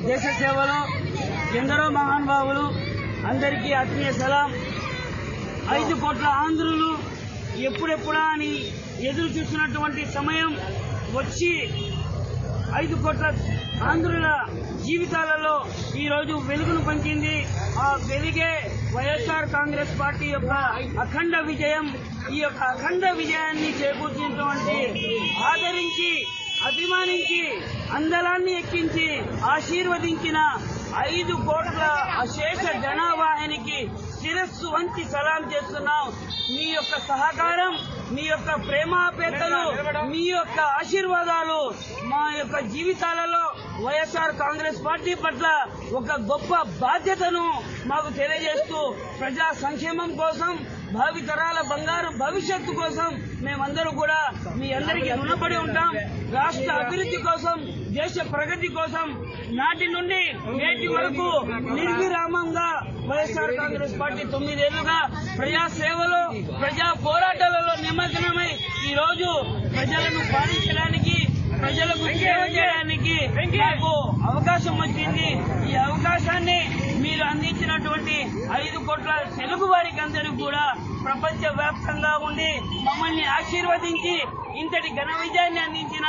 దేశ సేవలో ఎందరో మహానుభావులు అందరికీ ఆత్మీయ సలాం. 5 కోట్ల ఆంధ్రులు ఎప్పుడెప్పుడా అని ఎదురు చూస్తున్నటువంటి సమయం వచ్చి 5 కోట్ల ఆంధ్రుల జీవితాలలో ఈరోజు వెలుగును పంచింది. ఆ వెలుగే వైఎస్ఆర్ కాంగ్రెస్ పార్టీ యొక్క అఖండ విజయం. ఈ యొక్క అఖండ విజయాన్ని చేకూర్చినటువంటి ఆదరించి అభిమానించి అందలాన్ని ఎక్కించి ఆశీర్వదించిన 5 కోట్ల అశేష జనావాహినికి శిరస్సు వంచి సలాం చేస్తున్నాం. మీ యొక్క సహకారం, మీ యొక్క ప్రేమాపేతలు, మీ యొక్క ఆశీర్వాదాలు మా యొక్క జీవితాలలో వైఎస్ఆర్ కాంగ్రెస్ పార్టీ పట్ల ఒక గొప్ప బాధ్యతను మాకు తెలియజేస్తూ ప్రజా సంక్షేమం కోసం, భావితరాల బంగారు భవిష్యత్తు కోసం మేమందరూ కూడా మీ అందరికీ రుణపడి ఉంటాం. రాష్ట్ర అభివృద్ధి కోసం, దేశ ప్రగతి కోసం నాటి నుండి నేటి వరకు నిర్విరామంగా వైఎస్ఆర్ కాంగ్రెస్ పార్టీ 9 ఏళ్లుగా ప్రజా సేవలో, ప్రజా పోరాటాలలో నిమగ్నమై ఈ రోజు ప్రజలను పాలించడానికి, ప్రజలకు సేవ చేయడానికి మాకు అవకాశం వచ్చింది. ఈ అవకాశాన్ని మీరు అందించినటువంటి 5 కోట్ల తెలుగు వారికి అందరికీ కూడా ప్రపంచ వ్యాప్తంగా ఉండి మమ్మల్ని ఆశీర్వదించి ఇంతటి ఘన విజయాన్ని అందించిన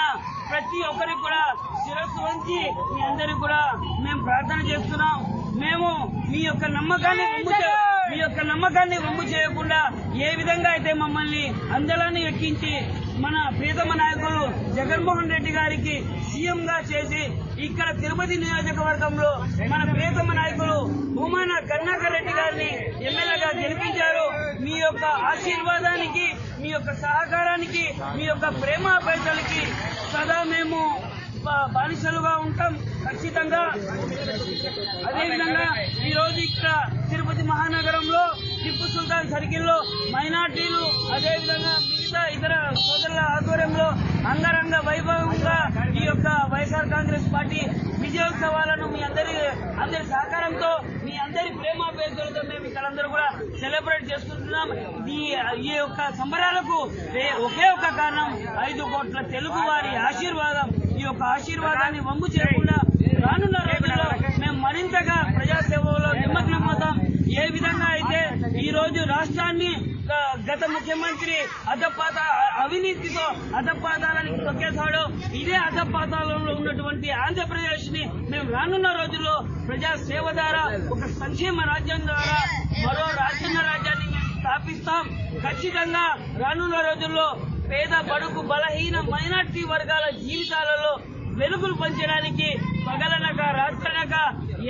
ప్రతి ఒక్కరికి కూడా శిరస్సు వంచి మీ అందరికీ కూడా మేము ప్రార్థన చేస్తున్నాం. మేము మీ యొక్క నమ్మకాన్ని వమ్ము చేయకుండా ఏ విధంగా అయితే మమ్మల్ని అందలాన్ని ఎక్కించి మన ప్రియతమ నాయకులు జగన్మోహన్ రెడ్డి గారికి సీఎం గా చేసి ఇక్కడ తిరుపతి నియోజకవర్గంలో మన ప్రియతమ నాయకులు భూమాన కరుణాకర్ రెడ్డి గారిని ఎమ్మెల్యేగా గెలిపించారు. మీ యొక్క ఆశీర్వాదానికి, మీ యొక్క సహకారానికి, మీ యొక్క ప్రేమాపేదలకి సదా మేము బానిసలుగా ఉంటాం ఖచ్చితంగా. అదేవిధంగా ఈ రోజు ఇక్కడ తిరుపతి మహానగరంలో టిప్పు సుల్తాన్ సర్కిల్లో మైనార్టీలు, అదేవిధంగా మిగతా ఇతర సోదరుల ఆధ్వర్యంలో అంగరంగ వైభవంగా ఈ యొక్క వైఎస్ఆర్ కాంగ్రెస్ పార్టీ విజయోత్సవాలను మీ అందరి సహకారంతో, మీ అందరి ప్రేమాపేదలతో మేము ఇక్కడందరూ కూడా సెలబ్రేట్ చేసుకుంటున్నాం. ఈ యొక్క సంబరాలకు ఒకే ఒక కారణం 5 కోట్ల తెలుగు వారి ఆశీర్వాదం. ఈ యొక్క ఆశీర్వాదాన్ని వమ్ము చేయకుండా రానున్న రోజుల్లో మేము మరింతగా ప్రజాసేవలో నిమగ్నమవుతాం. ఏ విధంగా అయితే ఈ రోజు రాష్ట్రాన్ని గత ముఖ్యమంత్రి అవినీతితో అధపాతాలానికి తొక్కేశాడో, ఇదే అధపాతాలంలో ఉన్నటువంటి ఆంధ్రప్రదేశ్ ని మేము రానున్న రోజుల్లో ప్రజా సేవ ద్వారా, ఒక సంక్షేమ రాజ్యం ద్వారా మరో రాజ్యాంగ రాజ్యాన్ని మేము స్థాపిస్తాం. ఖచ్చితంగా రానున్న రోజుల్లో పేద, బడుగు, బలహీన మైనార్టీ వర్గాల జీవితాలలో వెలుగులు పంచడానికి పగలనక, రాత్రనక,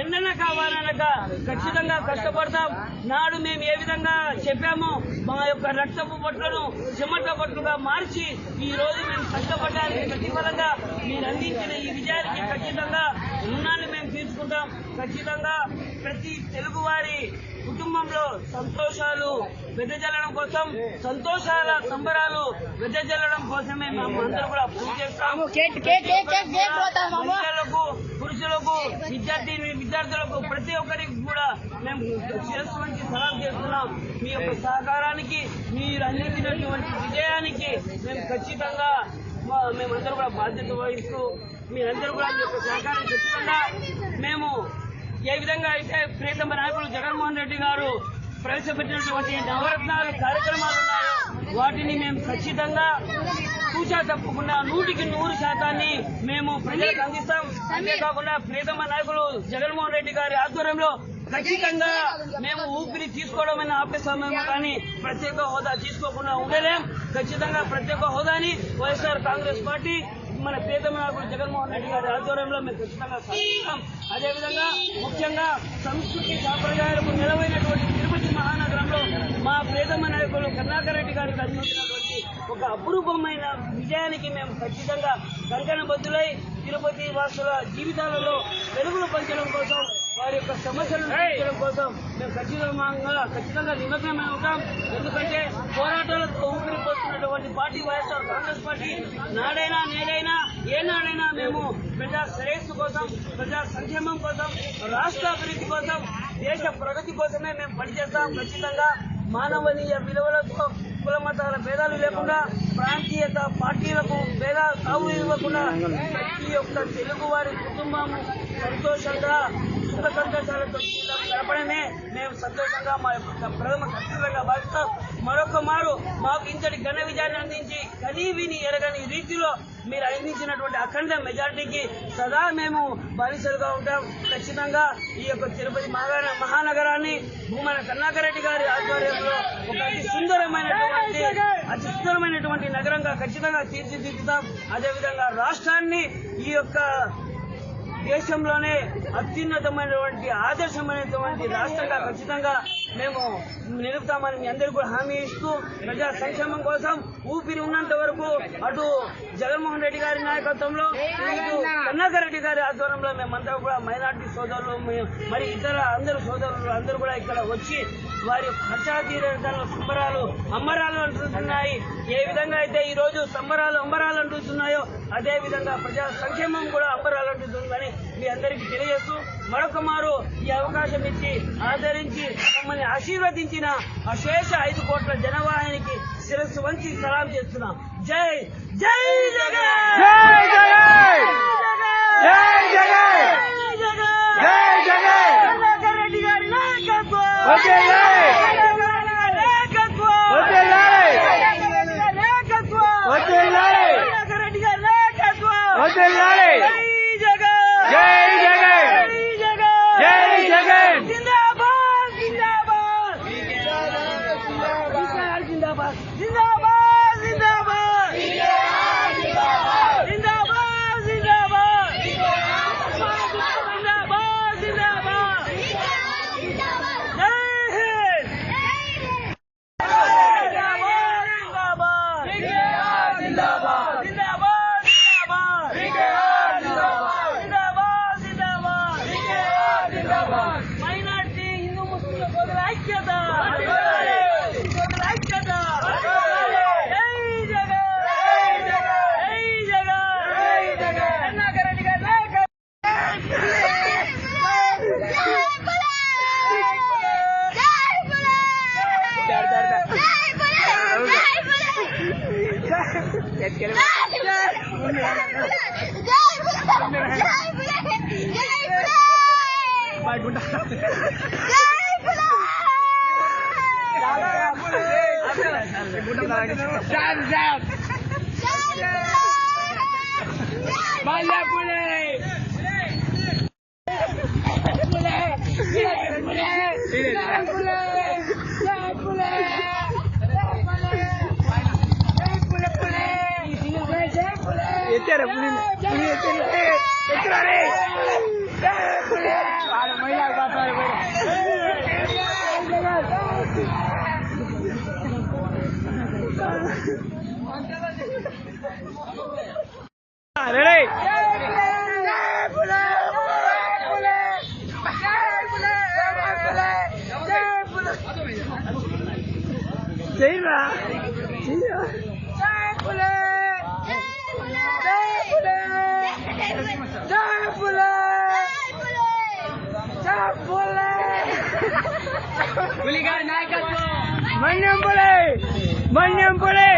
ఎండనక, వాననక ఖచ్చితంగా కష్టపడతాం. నాడు మేము ఏ విధంగా చెప్పామో మా యొక్క రక్తపు బొట్లను చెమట బొట్లుగా మార్చి ఈ రోజు మేము కష్టపడడానికి ప్రతిఫలంగా మీరు అందించిన ఈ విజయానికి ఖచ్చితంగా రుణాన్ని మేము తీర్చుకుంటాం. ఖచ్చితంగా ప్రతి తెలుగువారి కుటుంబంలో సంతోషాలు వెదజల్లడం కోసం, సంతోషాల సంబరాలు వెదజల్లడం కోసమే మేము అందరూ కూడా పూజ చేస్తాము. పురుషులకు విద్యార్థులకు ప్రతి ఒక్కరికి కూడా మేము శిరస్సు వంచి సలాం చేస్తున్నాం. మీ యొక్క సహకారానికి, మీరు అందించినటువంటి విజయానికి మేము ఖచ్చితంగా మేమందరూ కూడా బాధ్యత వహిస్తూ మీరందరూ కూడా మీ యొక్క సహకారం ఖచ్చితంగా మేము ఏ విధంగా అయితే ప్రియతమ నాయకులు జగన్మోహన్ రెడ్డి గారు ప్రవేశపెట్టినటువంటి నవరత్నాలు కార్యక్రమాలు ఉన్నాయో వాటిని మేము ఖచ్చితంగా తూచా తప్పకుండా 100% మేము ప్రజలకు అందిస్తాం. అంతేకాకుండా ప్రియతమ నాయకులు జగన్మోహన్ రెడ్డి గారి ఆధ్వర్యంలో ఖచ్చితంగా మేము ఊపిరి తీసుకోవడమైన ఆపేస్తామేమో కానీ ప్రత్యేక హోదా తీసుకోకుండా ఉండలేం. ఖచ్చితంగా ప్రత్యేక హోదాని వైఎస్ఆర్ కాంగ్రెస్ పార్టీ మన ప్రియతమ నాయకుడు జగన్మోహన్ రెడ్డి గారి ఆధ్వర్యంలో మేము ఖచ్చితంగా సాధిస్తాం. అదేవిధంగా ముఖ్యంగా సంస్కృతి సాంప్రదాయాలకు నిలవైనటువంటి తిరుపతి మహానగరంలో మా ప్రియతమ నాయకులు కరుణాకర్ రెడ్డి గారికి అందించినటువంటి ఒక అపురూపమైన విజయానికి మేము ఖచ్చితంగా కంకణబద్ధులై తిరుపతి వాసుల జీవితాలలో వెలుగులు పంచడం కోసం, వారి యొక్క సమస్యలను తీర్చడం కోసం మేము ఖచ్చితంగా నిమగ్నమై ఉంటాం. ఎందుకంటే పోరాటాలకు ఊపిరి పోస్తున్నటువంటి పార్టీ వైఎస్ఆర్ కాంగ్రెస్ పార్టీ నాడైనా నేడైనా ఏనాడైనా మేము ప్రజా శ్రేయస్సు కోసం, ప్రజా సంక్షేమం కోసం, రాష్ట్ర అభివృద్ధి కోసం, దేశ ప్రగతి కోసమే మేము పనిచేస్తాం. ఖచ్చితంగా మానవీయ విలువలతో కుల మతాల భేదాలు లేకుండా, ప్రాంతీయత పార్టీలకు భేదాలు తావు ఇవ్వకుండా ప్రతి ఒక్క తెలుగు వారి కుటుంబము సంతోషంగా సుఖ సంతోషాలతో గడపడమే మేము సంతోషంగా మా యొక్క ప్రథమ కర్తవ్యంగా భావిస్తాం. మరొక మారు మాకు ఇంతటి ఘన విజయాన్ని అందించి కనీవిని ఎరగని రీతిలో మీరు అందించినటువంటి అఖండ మెజార్టీకి సదా మేము బానిసలుగా ఉంటాం. ఖచ్చితంగా ఈ యొక్క తిరుపతి మహానగరాన్ని భూమన కరుణాకర్ రెడ్డి గారి ఆధ్వర్యంలో ఒక అతి సుందరమైనటువంటి నగరంగా ఖచ్చితంగా తీర్చిదిద్దుతాం. అదేవిధంగా రాష్ట్రాన్ని ఈ యొక్క దేశంలోనే అత్యున్నతమైనటువంటి ఆదర్శమైనటువంటి రాష్ట్రంగా ఖచ్చితంగా మేము నిలుపుతామని మీ అందరికీ కూడా హామీ ఇస్తూ ప్రజా సంక్షేమం కోసం ఊపిరి ఉన్నంత వరకు అటు జగన్మోహన్ రెడ్డి గారి నాయకత్వంలో, ఇటు కరుణాకర్ రెడ్డి గారి ఆధ్వర్యంలో మేమంతా కూడా మైనార్టీ సోదరులు మరి ఇతర అందరు సోదరులు అందరూ కూడా ఇక్కడ వచ్చి వారి హర్షాతీరంలో సంబరాలు అంబరాలు అంటున్నాయి. ఏ విధంగా అయితే ఈ రోజు సంబరాలు అంబరాలు అంటున్నాయో అదే విధంగా ప్రజా సంక్షేమం కూడా అంబరాలు అంటుందని మీ అందరికీ తెలియజేస్తూ మరొక మారు ఈ అవకాశం ఇచ్చి ఆదరించి మమ్మల్ని ఆశీర్వదించిన అశేష 5 కోట్ల జనవాహినికి శిరస్సు వంచి సలాం చేస్తున్నాం. జై జై జగన్, జై జగన్, జై జగన్, జై జగన్. కరుణాకర్ రెడ్డి గారి నాయకత్వం, కరుణాకర్ రెడ్డి గారి నాయకత్వం. జై జగన్, జై జగన్, జిందాబాద్ జిందాబాద్, జిందాబాద్ జిందాబాద్, జిందాబాద్ జిందాబాద్, జిందాబాద్ జిందాబాద్, జిందాబాద్ జిందాబాద్. మైనార్టీ హిందూ ముస్లింల సోదరుల ఐక్యత, ఐక్యత. జై జగన్, జై జగన్, కరుణాకర్ రెడ్డి గారి నాయకత్వం. జైరా జై పులిగారి నాయకత్వం మన్యం పులి